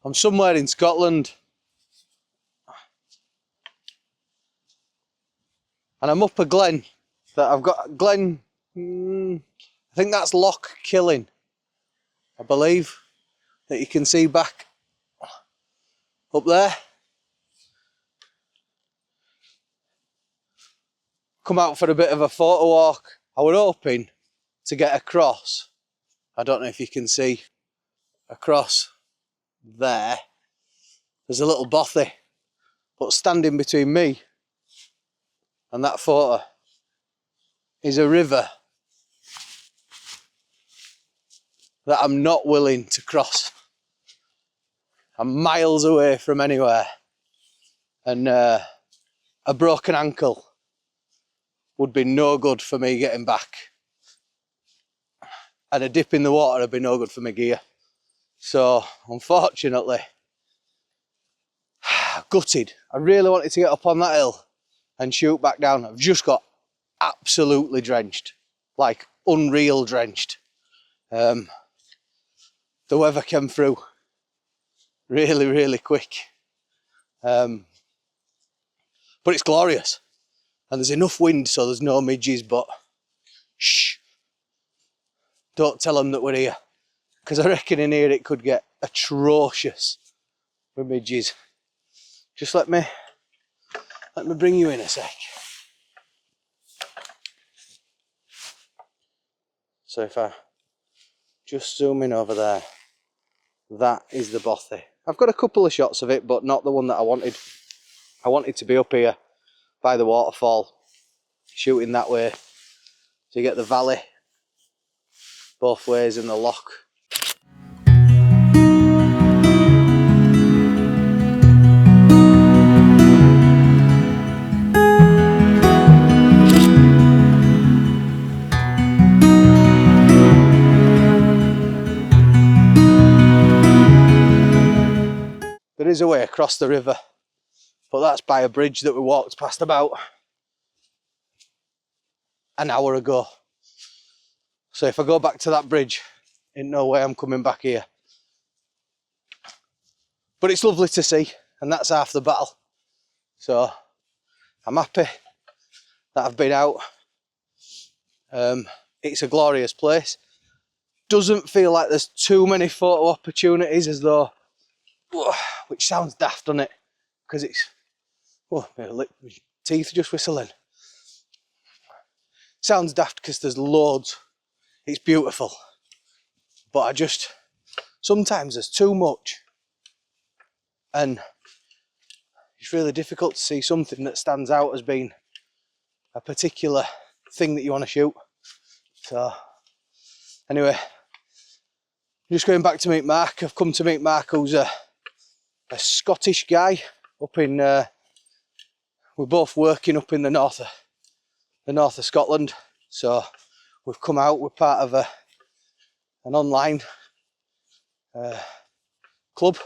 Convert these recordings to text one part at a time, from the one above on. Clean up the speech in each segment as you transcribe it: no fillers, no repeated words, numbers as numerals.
I'm somewhere in Scotland. And I'm up a glen that I've got, glen, I think that's Loch Killin, I believe, that you can see back up there. Come out for a bit of a photo walk. I was hoping to get across. I don't know if you can see across there. There's a little bothy, but standing between me and that photo is a river that I'm not willing to cross. I'm miles away from anywhere, and a broken ankle would be no good for me getting back, and a dip in the water would be no good for my gear. So unfortunately, gutted. I really wanted to get up on that hill and shoot back down. I've just got absolutely drenched, like unreal drenched. The weather came through really quick, but it's glorious, and there's enough wind so there's no midges, but shh, don't tell them that we're here, because I reckon in here it could get atrocious with midges. Just let me bring you in a sec. So if I just zoom in over there, that is the bothy. I've got a couple of shots of it, but not the one that I wanted. I wanted to be up here by the waterfall, shooting that way, so you get the valley both ways in the loch. There is a way across the river, but that's by a bridge that we walked past about an hour ago. So if I go back to that bridge, ain't no way I'm coming back here. But it's lovely to see, and that's half the battle. So I'm happy that I've been out. It's a glorious place. Doesn't feel like there's too many photo opportunities, as though, which sounds daft, doesn't it? Because it's, oh, my teeth just whistling. Sounds daft because there's loads. It's beautiful, but sometimes there's too much, and it's really difficult to see something that stands out as being a particular thing that you want to shoot. So anyway, I'm just going back to meet Mark. I've come to meet Mark, who's a Scottish guy up in, we're both working up in the north of Scotland. So we've come out, we're part of an online club,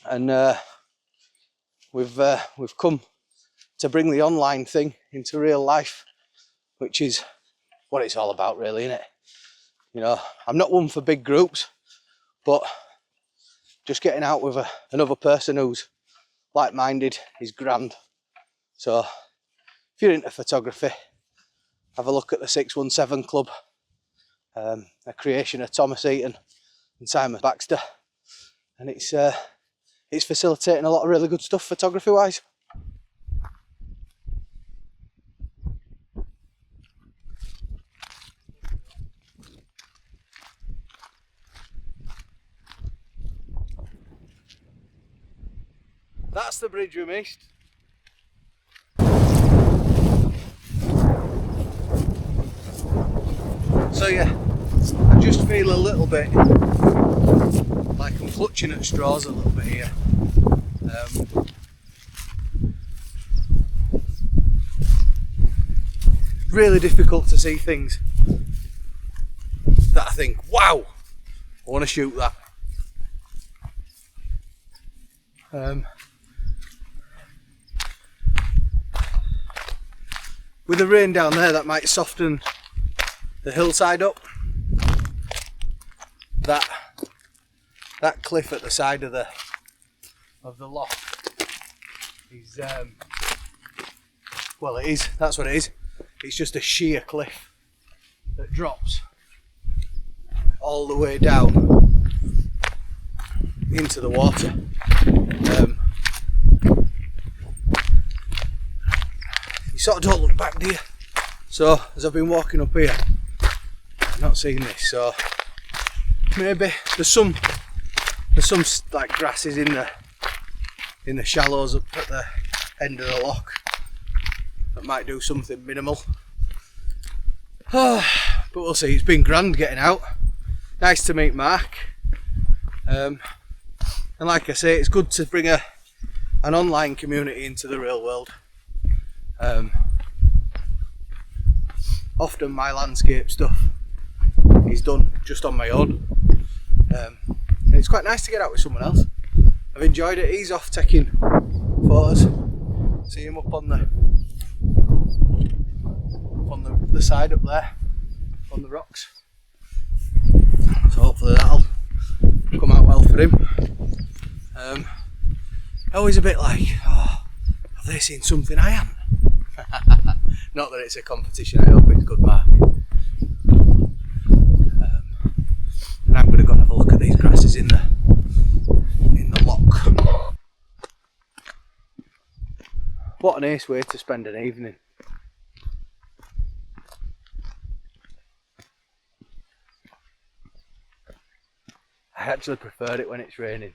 and we've come to bring the online thing into real life, which is what it's all about, really, isn't it? You know, I'm not one for big groups, but just getting out with another person who's like-minded is grand. So if you're into photography, have a look at the 617 Club, a creation of Thomas Eaton and Simon Baxter, and it's facilitating a lot of really good stuff photography wise. That's the bridge we missed. So yeah, I just feel a little bit like I'm clutching at straws a little bit here. Really difficult to see things that I think, wow, I want to shoot that. With the rain down there, that might soften the hillside up. That that cliff at the side of the loch is well, it is, that's what it is. It's just a sheer cliff that drops all the way down into the water. You sort of don't look back, do you? So as I've been walking up here, I've not seen this, so maybe there's some like grasses in the shallows up at the end of the loch that might do something minimal. But we'll see. It's been grand getting out. Nice to meet Mark. And like I say, it's good to bring an online community into the real world. Often my landscape stuff is done just on my own. And it's quite nice to get out with someone else. I've enjoyed it. He's off taking photos. See him up on the side up there, on the rocks. So hopefully that'll come out well for him. Always a bit like, oh, have they seen something I haven't? Not that it's a competition, I hope it's good, Mark. And I'm going to go and have a look at these grasses in the loch. What an ace way to spend an evening. I actually prefer it when it's raining.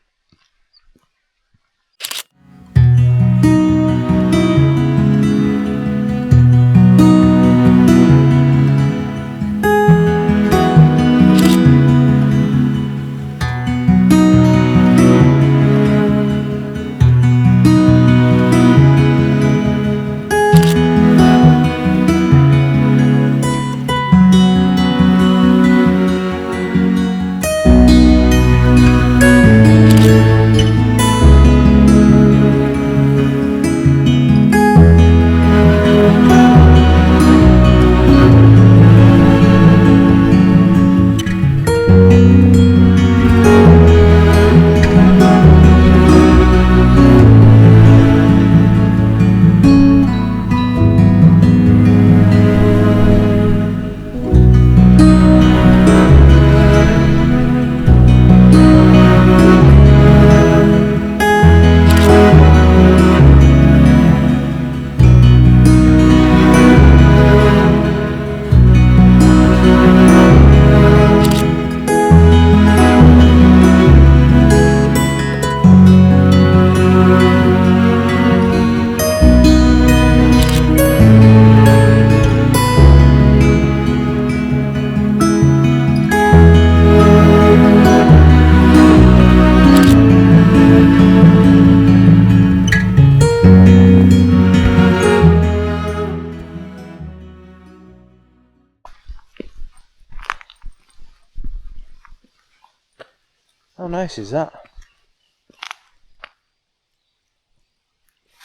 How nice is that?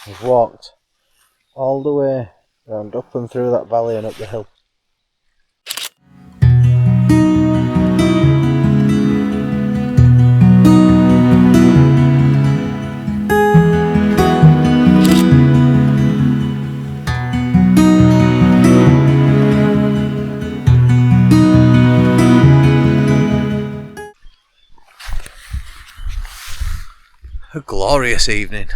I've walked all the way round up and through that valley and up the hill. A glorious evening.